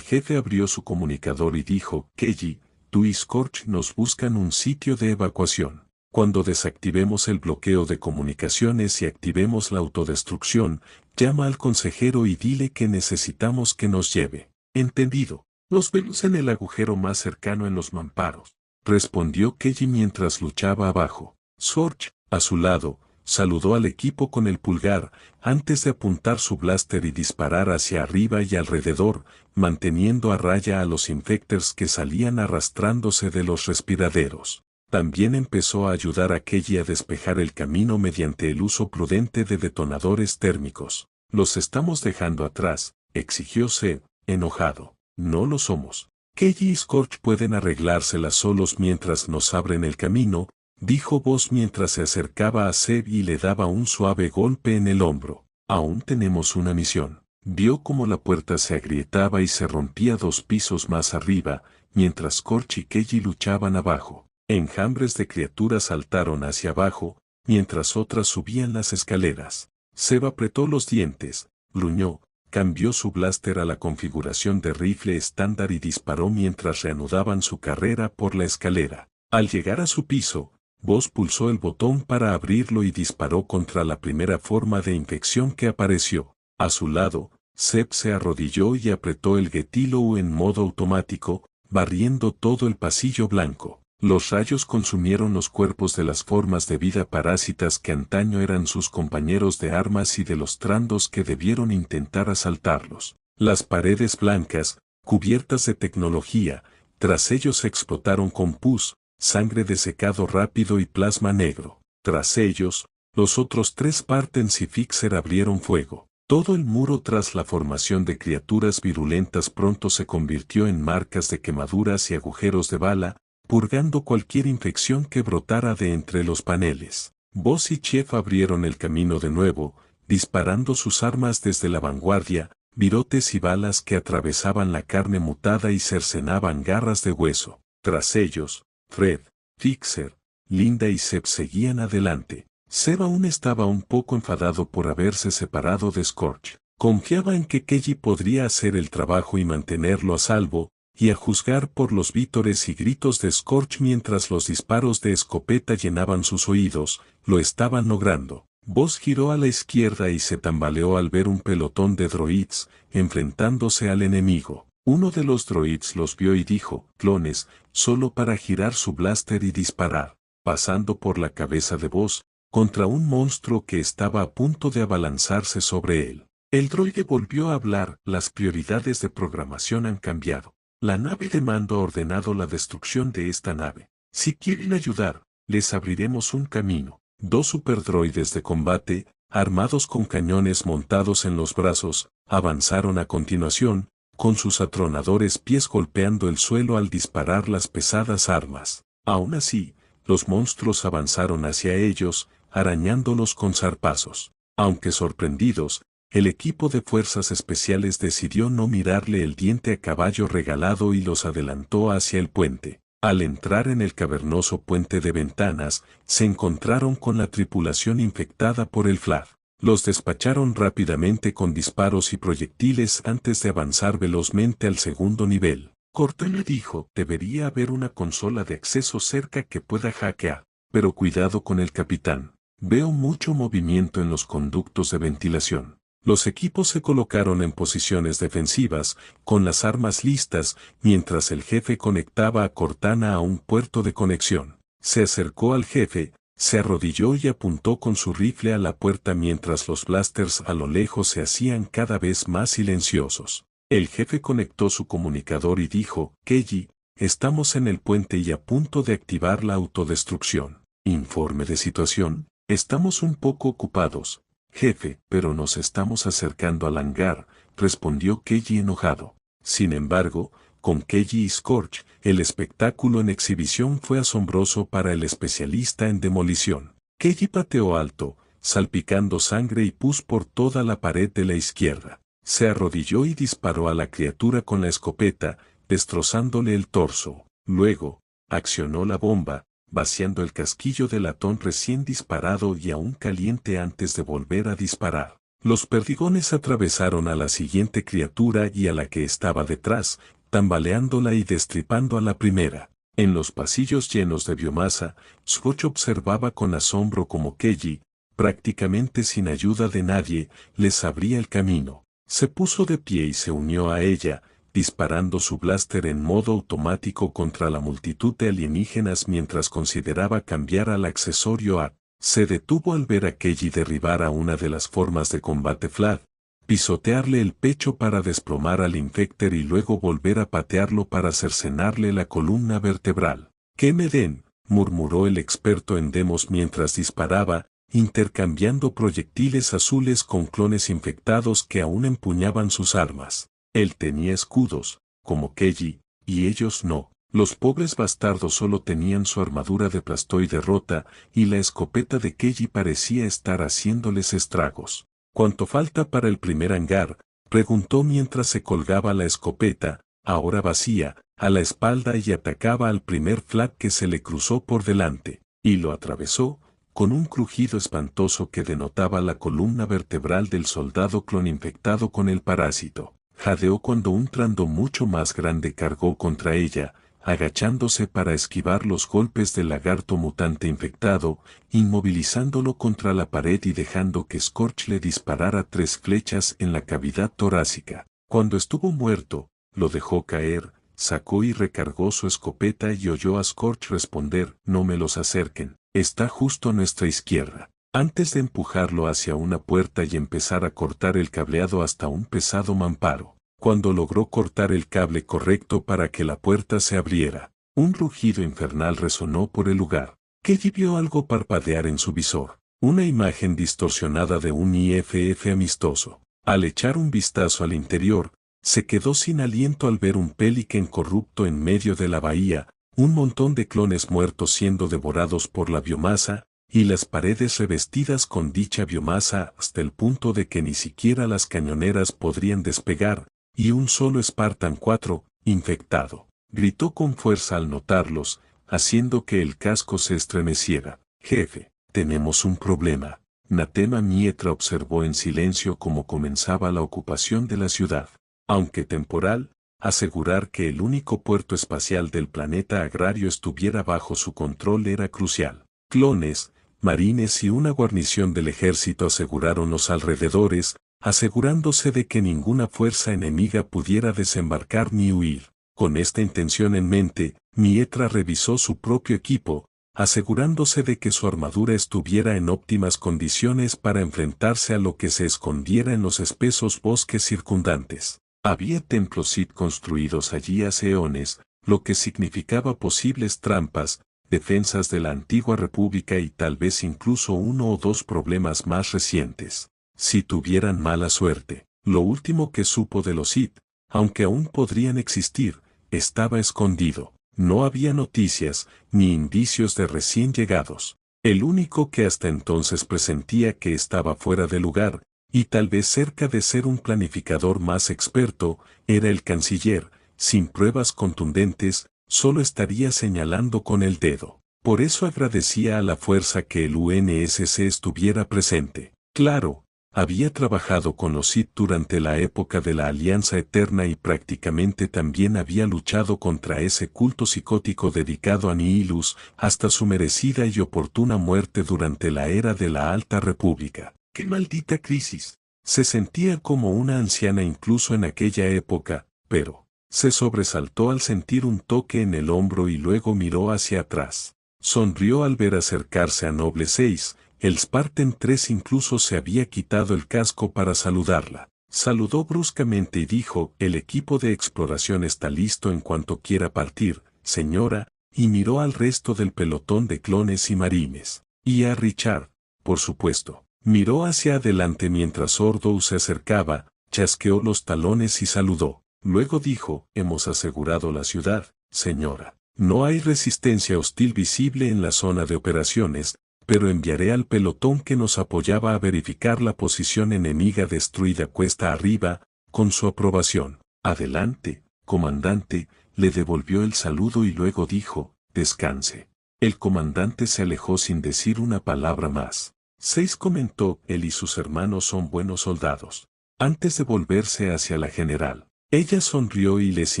jefe abrió su comunicador y dijo: «Kelly, tú y Scorch nos buscan un sitio de evacuación. Cuando desactivemos el bloqueo de comunicaciones y activemos la autodestrucción, llama al consejero y dile que necesitamos que nos lleve». «Entendido. Los vemos en el agujero más cercano en los mamparos», respondió Kelly mientras luchaba abajo. Scorch, a su lado, saludó al equipo con el pulgar, antes de apuntar su blaster y disparar hacia arriba y alrededor, manteniendo a raya a los infectors que salían arrastrándose de los respiraderos. También empezó a ayudar a Kelly a despejar el camino mediante el uso prudente de detonadores térmicos. «Los estamos dejando atrás», exigió Zeb, enojado. «No lo somos. Kelly y Scorch pueden arreglárselas solos mientras nos abren el camino», dijo Boss mientras se acercaba a Zeb y le daba un suave golpe en el hombro. «Aún tenemos una misión». Vio cómo la puerta se agrietaba y se rompía 2 pisos más arriba, mientras Scorch y Kelly luchaban abajo. Enjambres de criaturas saltaron hacia abajo, mientras otras subían las escaleras. Zeb apretó los dientes, gruñó, cambió su blaster a la configuración de rifle estándar y disparó mientras reanudaban su carrera por la escalera. Al llegar a su piso, Boss pulsó el botón para abrirlo y disparó contra la primera forma de infección que apareció. A su lado, Zeb se arrodilló y apretó el gatillo en modo automático, barriendo todo el pasillo blanco. Los rayos consumieron los cuerpos de las formas de vida parásitas que antaño eran sus compañeros de armas y de los trandos que debieron intentar asaltarlos. Las paredes blancas, cubiertas de tecnología, tras ellos explotaron con pus, sangre de secado rápido y plasma negro. Tras ellos, los otros 3 Spartans y Fixer abrieron fuego. Todo el muro tras la formación de criaturas virulentas pronto se convirtió en marcas de quemaduras y agujeros de bala, purgando cualquier infección que brotara de entre los paneles. Boss y Chef abrieron el camino de nuevo, disparando sus armas desde la vanguardia, virotes y balas que atravesaban la carne mutada y cercenaban garras de hueso. Tras ellos, Fred, Fixer, Linda y Zeb seguían adelante. Zeb aún estaba un poco enfadado por haberse separado de Scorch. Confiaba en que Kelly podría hacer el trabajo y mantenerlo a salvo, y a juzgar por los vítores y gritos de Scorch mientras los disparos de escopeta llenaban sus oídos, lo estaban logrando. Boss giró a la izquierda y se tambaleó al ver un pelotón de droids enfrentándose al enemigo. Uno de los droids los vio y dijo: «Clones», solo para girar su blaster y disparar, pasando por la cabeza de Boss, contra un monstruo que estaba a punto de abalanzarse sobre él. El droide volvió a hablar: «Las prioridades de programación han cambiado. La nave de mando ha ordenado la destrucción de esta nave. Si quieren ayudar, les abriremos un camino». 2 superdroides de combate, armados con cañones montados en los brazos, avanzaron a continuación, con sus atronadores pies golpeando el suelo al disparar las pesadas armas. Aún así, los monstruos avanzaron hacia ellos, arañándolos con zarpazos. Aunque sorprendidos, el equipo de fuerzas especiales decidió no mirarle el diente a caballo regalado y los adelantó hacia el puente. Al entrar en el cavernoso puente de ventanas, se encontraron con la tripulación infectada por el FLAD. Los despacharon rápidamente con disparos y proyectiles antes de avanzar velozmente al segundo nivel. Cortana dijo, debería haber una consola de acceso cerca que pueda hackear, pero cuidado con el capitán. Veo mucho movimiento en los conductos de ventilación. Los equipos se colocaron en posiciones defensivas, con las armas listas, mientras el jefe conectaba a Cortana a un puerto de conexión. Se acercó al jefe, se arrodilló y apuntó con su rifle a la puerta mientras los blasters a lo lejos se hacían cada vez más silenciosos. El jefe conectó su comunicador y dijo, Keiji, estamos en el puente y a punto de activar la autodestrucción. Informe de situación, estamos un poco ocupados. Jefe, pero nos estamos acercando al hangar, respondió Keiji enojado. Sin embargo, con Keiji y Scorch, el espectáculo en exhibición fue asombroso para el especialista en demolición. Keiji pateó alto, salpicando sangre y pus por toda la pared de la izquierda. Se arrodilló y disparó a la criatura con la escopeta, destrozándole el torso. Luego, accionó la bomba, vaciando el casquillo de latón recién disparado y aún caliente antes de volver a disparar. Los perdigones atravesaron a la siguiente criatura y a la que estaba detrás, tambaleándola y destripando a la primera. En los pasillos llenos de biomasa, Scorch observaba con asombro como Keiji, prácticamente sin ayuda de nadie, les abría el camino. Se puso de pie y se unió a ella, disparando su blaster en modo automático contra la multitud de alienígenas mientras consideraba cambiar al accesorio A. Se detuvo al ver a Keiji derribar a una de las formas de combate FLAD, pisotearle el pecho para desplomar al Infector y luego volver a patearlo para cercenarle la columna vertebral. «¡Que me den!», murmuró el experto en demos mientras disparaba, intercambiando proyectiles azules con clones infectados que aún empuñaban sus armas. Él tenía escudos, como Keiji, y ellos no. Los pobres bastardos solo tenían su armadura de plastoide rota, y la escopeta de Keiji parecía estar haciéndoles estragos. ¿Cuánto falta para el primer hangar?, preguntó mientras se colgaba la escopeta, ahora vacía, a la espalda y atacaba al primer FLAD que se le cruzó por delante, y lo atravesó, con un crujido espantoso que denotaba la columna vertebral del soldado clon infectado con el parásito. Jadeó cuando un trando mucho más grande cargó contra ella, agachándose para esquivar los golpes del lagarto mutante infectado, inmovilizándolo contra la pared y dejando que Scorch le disparara 3 flechas en la cavidad torácica. Cuando estuvo muerto, lo dejó caer, sacó y recargó su escopeta y oyó a Scorch responder, «No me los acerquen, está justo a nuestra izquierda». Antes de empujarlo hacia una puerta y empezar a cortar el cableado hasta un pesado mamparo. Cuando logró cortar el cable correcto para que la puerta se abriera, un rugido infernal resonó por el lugar. Keiji vio algo parpadear en su visor, una imagen distorsionada de un IFF amistoso. Al echar un vistazo al interior, se quedó sin aliento al ver un Pelican corrupto en medio de la bahía, un montón de clones muertos siendo devorados por la biomasa, y las paredes revestidas con dicha biomasa hasta el punto de que ni siquiera las cañoneras podrían despegar, y un solo Spartan 4, infectado. Gritó con fuerza al notarlos, haciendo que el casco se estremeciera. «Jefe, tenemos un problema». Natema Mietra observó en silencio cómo comenzaba la ocupación de la ciudad. Aunque temporal, asegurar que el único puerto espacial del planeta agrario estuviera bajo su control era crucial. Clones, marines y una guarnición del ejército aseguraron los alrededores, asegurándose de que ninguna fuerza enemiga pudiera desembarcar ni huir. Con esta intención en mente, Mietra revisó su propio equipo, asegurándose de que su armadura estuviera en óptimas condiciones para enfrentarse a lo que se escondiera en los espesos bosques circundantes. Había templos Sith construidos allí hace eones, lo que significaba posibles trampas, defensas de la antigua república y tal vez incluso 1 o 2 problemas más recientes. Si tuvieran mala suerte, lo último que supo de los Sith, aunque aún podrían existir, estaba escondido. No había noticias ni indicios de recién llegados. El único que hasta entonces presentía que estaba fuera de lugar, y tal vez cerca de ser un planificador más experto, era el canciller, sin pruebas contundentes, solo estaría señalando con el dedo. Por eso agradecía a la fuerza que el UNSC estuviera presente. Claro, había trabajado con los Sith durante la época de la Alianza Eterna y prácticamente también había luchado contra ese culto psicótico dedicado a Nihilus hasta su merecida y oportuna muerte durante la era de la Alta República. ¡Qué maldita crisis! Se sentía como una anciana incluso en aquella época, pero se sobresaltó al sentir un toque en el hombro y luego miró hacia atrás. Sonrió al ver acercarse a Noble 6, el Spartan 3 incluso se había quitado el casco para saludarla. Saludó bruscamente y dijo, el equipo de exploración está listo en cuanto quiera partir, señora, y miró al resto del pelotón de clones y marines. Y a Richard, por supuesto. Miró hacia adelante mientras Ordou se acercaba, chasqueó los talones y saludó. Luego dijo, hemos asegurado la ciudad, señora. No hay resistencia hostil visible en la zona de operaciones, pero enviaré al pelotón que nos apoyaba a verificar la posición enemiga destruida cuesta arriba, con su aprobación. Adelante, comandante, le devolvió el saludo y luego dijo, descanse. El comandante se alejó sin decir una palabra más. 6 comentó, él y sus hermanos son buenos soldados. Antes de volverse hacia la general, ella sonrió y les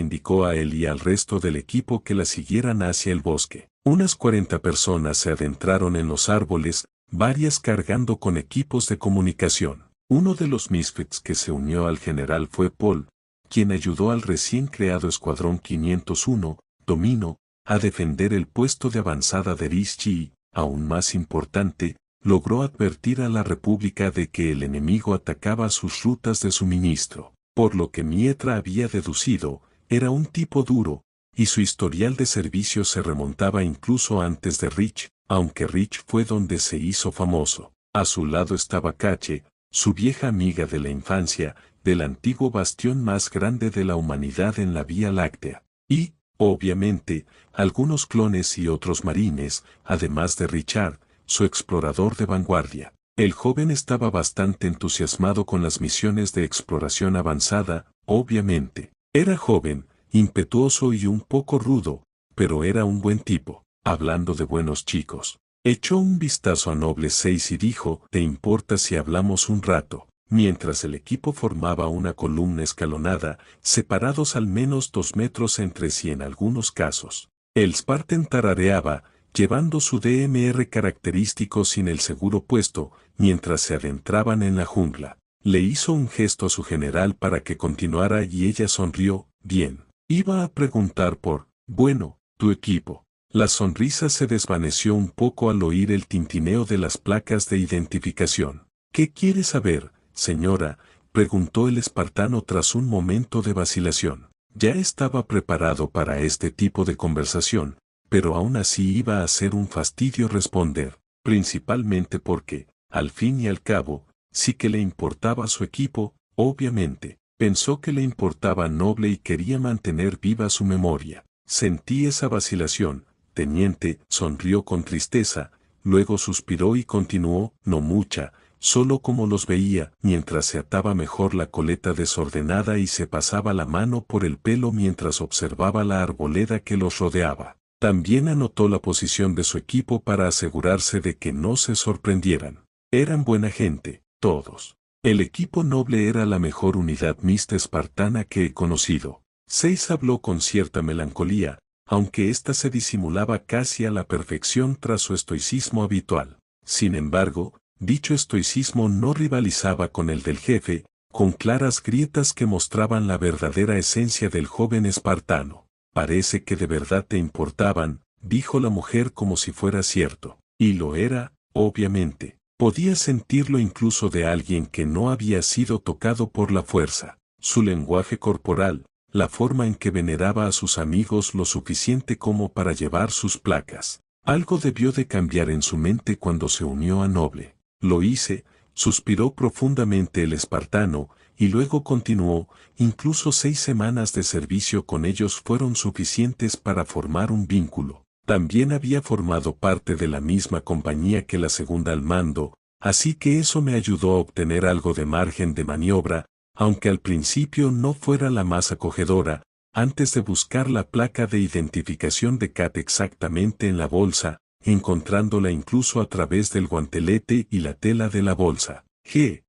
indicó a él y al resto del equipo que la siguieran hacia el bosque. Unas 40 personas se adentraron en los árboles, varias cargando con equipos de comunicación. Uno de los misfits que se unió al general fue Paul, quien ayudó al recién creado Escuadrón 501, Domino, a defender el puesto de avanzada de Rischi y, aún más importante, logró advertir a la República de que el enemigo atacaba sus rutas de suministro. Por lo que Mietra había deducido, era un tipo duro, y su historial de servicio se remontaba incluso antes de Rich, aunque Rich fue donde se hizo famoso. A su lado estaba Cache, su vieja amiga de la infancia, del antiguo bastión más grande de la humanidad en la Vía Láctea. Y, obviamente, algunos clones y otros marines, además de Richard, su explorador de vanguardia. El joven estaba bastante entusiasmado con las misiones de exploración avanzada, obviamente. Era joven, impetuoso y un poco rudo, pero era un buen tipo. Hablando de buenos chicos, echó un vistazo a Noble 6 y dijo, ¿te importa si hablamos un rato? Mientras el equipo formaba una columna escalonada, separados al menos 2 metros entre sí en algunos casos. El Spartan tarareaba, llevando su DMR característico sin el seguro puesto, mientras se adentraban en la jungla. Le hizo un gesto a su general para que continuara y ella sonrió, bien. Iba a preguntar por, bueno, tu equipo. La sonrisa se desvaneció un poco al oír el tintineo de las placas de identificación. ¿Qué quiere saber, señora?, preguntó el espartano tras un momento de vacilación. Ya estaba preparado para este tipo de conversación, pero aún así iba a ser un fastidio responder, principalmente porque, al fin y al cabo, sí que le importaba su equipo, obviamente. Pensó que le importaba Noble y quería mantener viva su memoria. Sentí esa vacilación, teniente, sonrió con tristeza, luego suspiró y continuó, no mucha, solo como los veía, mientras se ataba mejor la coleta desordenada y se pasaba la mano por el pelo mientras observaba la arboleda que los rodeaba. También anotó la posición de su equipo para asegurarse de que no se sorprendieran. Eran buena gente, todos. El equipo noble era la mejor unidad mixta espartana que he conocido. 6 habló con cierta melancolía, aunque ésta se disimulaba casi a la perfección tras su estoicismo habitual. Sin embargo, dicho estoicismo no rivalizaba con el del jefe, con claras grietas que mostraban la verdadera esencia del joven espartano. Parece que de verdad te importaban, dijo la mujer como si fuera cierto. Y lo era, obviamente. Podía sentirlo incluso de alguien que no había sido tocado por la fuerza. Su lenguaje corporal, la forma en que veneraba a sus amigos lo suficiente como para llevar sus placas. Algo debió de cambiar en su mente cuando se unió a Noble. Lo hice, suspiró profundamente el espartano, y luego continuó, incluso 6 semanas de servicio con ellos fueron suficientes para formar un vínculo. También había formado parte de la misma compañía que la segunda al mando, así que eso me ayudó a obtener algo de margen de maniobra, aunque al principio no fuera la más acogedora, antes de buscar la placa de identificación de Kat exactamente en la bolsa, encontrándola incluso a través del guantelete y la tela de la bolsa. ¿Qué?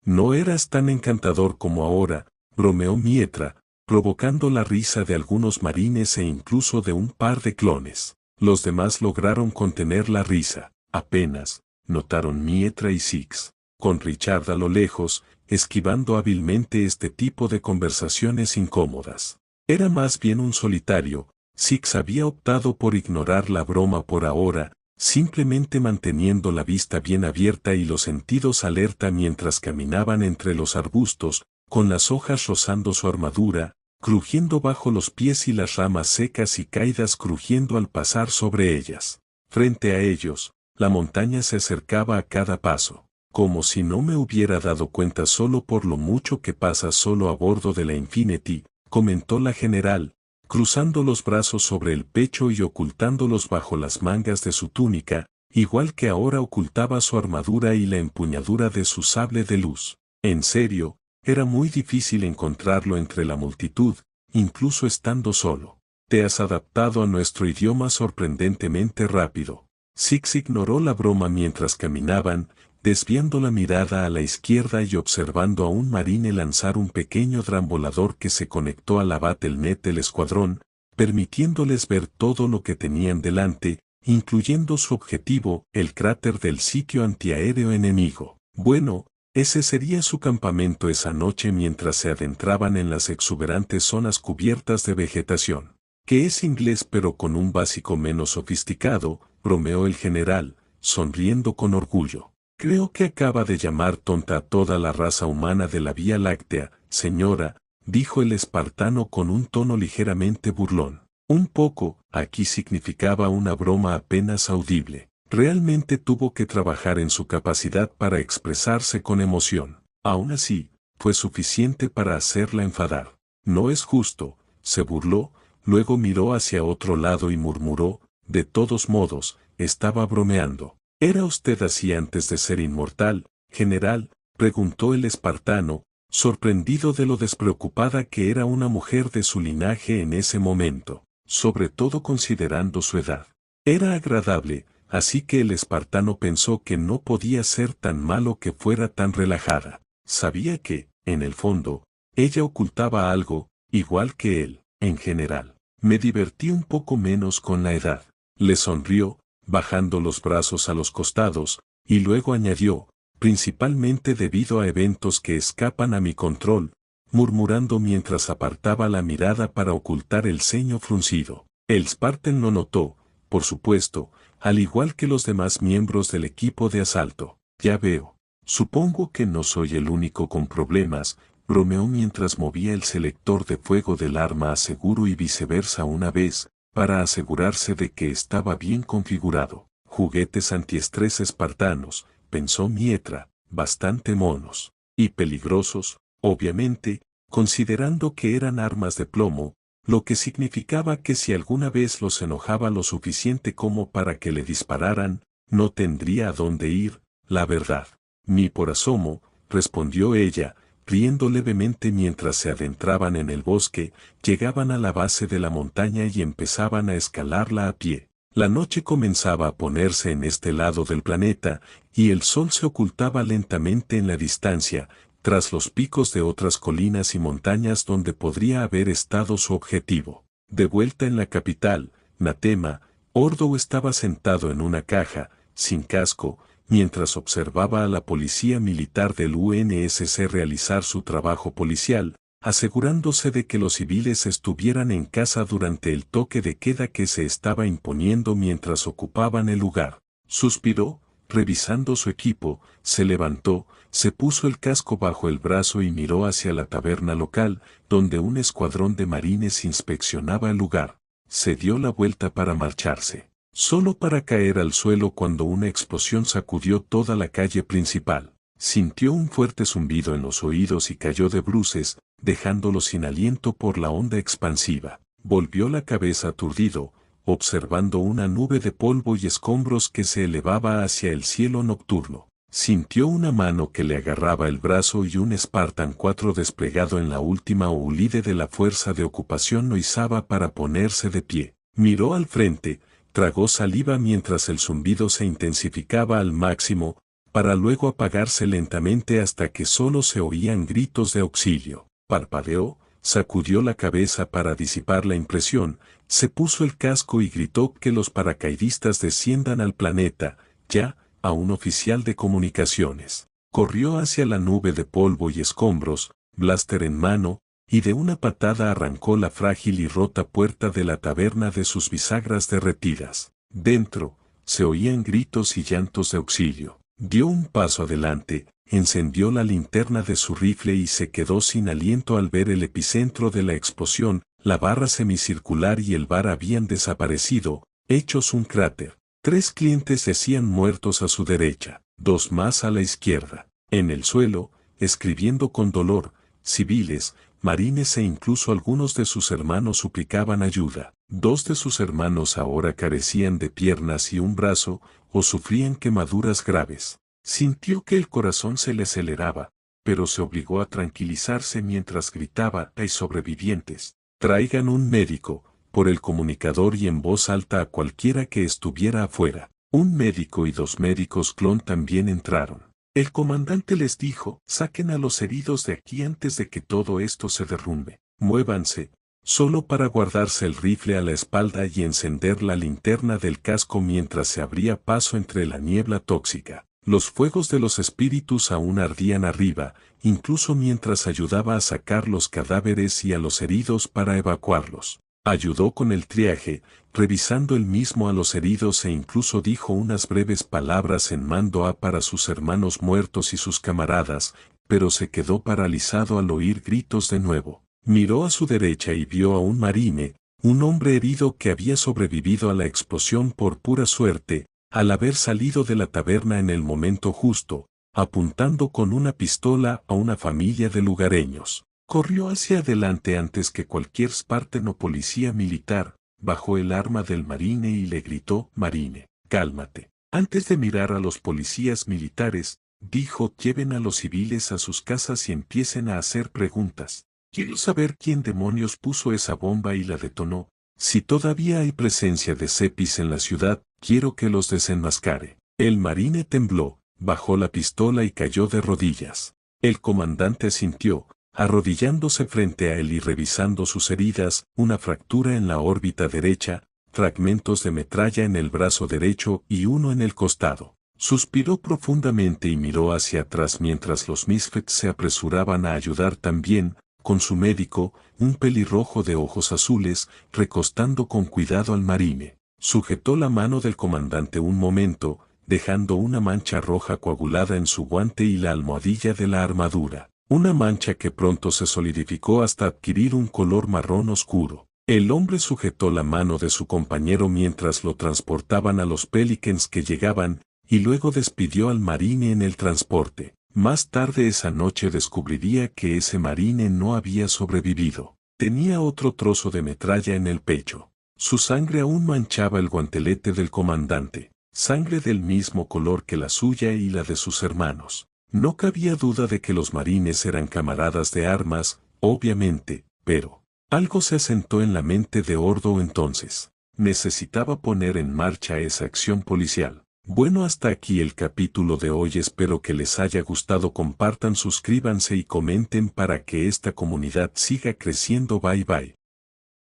No eras tan encantador como ahora, bromeó Mietra, provocando la risa de algunos marines e incluso de un par de clones. Los demás lograron contener la risa, apenas, notaron Mietra y Six, con Richard a lo lejos, esquivando hábilmente este tipo de conversaciones incómodas. Era más bien un solitario. Six había optado por ignorar la broma por ahora, simplemente manteniendo la vista bien abierta y los sentidos alerta mientras caminaban entre los arbustos, con las hojas rozando su armadura, crujiendo bajo los pies y las ramas secas y caídas crujiendo al pasar sobre ellas. Frente a ellos, la montaña se acercaba a cada paso, como si no me hubiera dado cuenta solo por lo mucho que pasa solo a bordo de la Infinity, comentó la general, cruzando los brazos sobre el pecho y ocultándolos bajo las mangas de su túnica, igual que ahora ocultaba su armadura y la empuñadura de su sable de luz. En serio, era muy difícil encontrarlo entre la multitud, incluso estando solo. Te has adaptado a nuestro idioma sorprendentemente rápido. Six ignoró la broma mientras caminaban, desviando la mirada a la izquierda y observando a un marine lanzar un pequeño dron volador que se conectó a la Battle.net del escuadrón, permitiéndoles ver todo lo que tenían delante, incluyendo su objetivo, el cráter del sitio antiaéreo enemigo. Bueno, ese sería su campamento esa noche mientras se adentraban en las exuberantes zonas cubiertas de vegetación. Que es inglés pero con un básico menos sofisticado, bromeó el general, sonriendo con orgullo. Creo que acaba de llamar tonta a toda la raza humana de la Vía Láctea, señora, dijo el espartano con un tono ligeramente burlón. Un poco, aquí significaba una broma apenas audible. Realmente tuvo que trabajar en su capacidad para expresarse con emoción. Aún así, fue suficiente para hacerla enfadar. No es justo, se burló, luego miró hacia otro lado y murmuró, de todos modos, estaba bromeando. ¿Era usted así antes de ser inmortal, general?, preguntó el espartano, sorprendido de lo despreocupada que era una mujer de su linaje en ese momento, sobre todo considerando su edad. Era agradable, así que el espartano pensó que no podía ser tan malo que fuera tan relajada. Sabía que, en el fondo, ella ocultaba algo, igual que él, en general. Me divertí un poco menos con la edad. Le sonrió, bajando los brazos a los costados, y luego añadió, principalmente debido a eventos que escapan a mi control, murmurando mientras apartaba la mirada para ocultar el ceño fruncido. El Spartan lo notó, por supuesto, al igual que los demás miembros del equipo de asalto. Ya veo. Supongo que no soy el único con problemas, bromeó mientras movía el selector de fuego del arma a seguro y viceversa una vez, para asegurarse de que estaba bien configurado. Juguetes antiestrés espartanos, pensó Mietra, bastante monos. Y peligrosos, obviamente, considerando que eran armas de plomo, lo que significaba que si alguna vez los enojaba lo suficiente como para que le dispararan, no tendría a dónde ir, la verdad. Ni por asomo, respondió ella, riendo levemente mientras se adentraban en el bosque, llegaban a la base de la montaña y empezaban a escalarla a pie. La noche comenzaba a ponerse en este lado del planeta, y el sol se ocultaba lentamente en la distancia, tras los picos de otras colinas y montañas donde podría haber estado su objetivo. De vuelta en la capital, Natema, Ordo estaba sentado en una caja, sin casco, mientras observaba a la policía militar del UNSC realizar su trabajo policial, asegurándose de que los civiles estuvieran en casa durante el toque de queda que se estaba imponiendo mientras ocupaban el lugar. Suspiró, revisando su equipo, se levantó, se puso el casco bajo el brazo y miró hacia la taberna local, donde un escuadrón de marines inspeccionaba el lugar. Se dio la vuelta para marcharse, solo para caer al suelo cuando una explosión sacudió toda la calle principal. Sintió un fuerte zumbido en los oídos y cayó de bruces, dejándolo sin aliento por la onda expansiva. Volvió la cabeza aturdido, observando una nube de polvo y escombros que se elevaba hacia el cielo nocturno. Sintió una mano que le agarraba el brazo y un Spartan 4 desplegado en la última ulide de la fuerza de ocupación lo izaba para ponerse de pie. Miró al frente, tragó saliva mientras el zumbido se intensificaba al máximo, para luego apagarse lentamente hasta que solo se oían gritos de auxilio. Parpadeó, sacudió la cabeza para disipar la impresión, se puso el casco y gritó que los paracaidistas desciendan al planeta, ya, a un oficial de comunicaciones. Corrió hacia la nube de polvo y escombros, blaster en mano, y de una patada arrancó la frágil y rota puerta de la taberna de sus bisagras derretidas. Dentro, se oían gritos y llantos de auxilio. Dio un paso adelante, encendió la linterna de su rifle y se quedó sin aliento al ver el epicentro de la explosión. La barra semicircular y el bar habían desaparecido, hechos un cráter. 3 clientes yacían muertos a su derecha, 2 más a la izquierda. En el suelo, escribiendo con dolor, civiles, marines e incluso algunos de sus hermanos suplicaban ayuda. 2 de sus hermanos ahora carecían de piernas y un brazo, o sufrían quemaduras graves. Sintió que el corazón se le aceleraba, pero se obligó a tranquilizarse mientras gritaba: «Hay sobrevivientes. Traigan un médico», por el comunicador y en voz alta a cualquiera que estuviera afuera. Un médico y 2 médicos clon también entraron. El comandante les dijo: «Saquen a los heridos de aquí antes de que todo esto se derrumbe. Muévanse», solo para guardarse el rifle a la espalda y encender la linterna del casco mientras se abría paso entre la niebla tóxica. Los fuegos de los espíritus aún ardían arriba, incluso mientras ayudaba a sacar los cadáveres y a los heridos para evacuarlos. Ayudó con el triaje, revisando él mismo a los heridos e incluso dijo unas breves palabras en mando A para sus hermanos muertos y sus camaradas, pero se quedó paralizado al oír gritos de nuevo. Miró a su derecha y vio a un marine, un hombre herido que había sobrevivido a la explosión por pura suerte, al haber salido de la taberna en el momento justo, apuntando con una pistola a una familia de lugareños. Corrió hacia adelante antes que cualquier Spartan o policía militar, bajó el arma del marine y le gritó: «Marine, cálmate». Antes de mirar a los policías militares, dijo: «Lleven a los civiles a sus casas y empiecen a hacer preguntas. Quiero saber quién demonios puso esa bomba y la detonó. Si todavía hay presencia de cepis en la ciudad, quiero que los desenmascare». El marine tembló, bajó la pistola y cayó de rodillas. El comandante asintió, arrodillándose frente a él y revisando sus heridas: una fractura en la órbita derecha, fragmentos de metralla en el brazo derecho y uno en el costado. Suspiró profundamente y miró hacia atrás mientras los Misfits se apresuraban a ayudar también, con su médico, un pelirrojo de ojos azules, recostando con cuidado al marine. Sujetó la mano del comandante un momento, dejando una mancha roja coagulada en su guante y la almohadilla de la armadura. Una mancha que pronto se solidificó hasta adquirir un color marrón oscuro. El hombre sujetó la mano de su compañero mientras lo transportaban a los Pelicans que llegaban, y luego despidió al marine en el transporte. Más tarde esa noche descubriría que ese marine no había sobrevivido. Tenía otro trozo de metralla en el pecho. Su sangre aún manchaba el guantelete del comandante, sangre del mismo color que la suya y la de sus hermanos. No cabía duda de que los marines eran camaradas de armas, obviamente, pero algo se asentó en la mente de Ordo entonces. Necesitaba poner en marcha esa acción policial. Bueno, hasta aquí el capítulo de hoy. Espero que les haya gustado. Compartan, suscríbanse y comenten para que esta comunidad siga creciendo. Bye bye.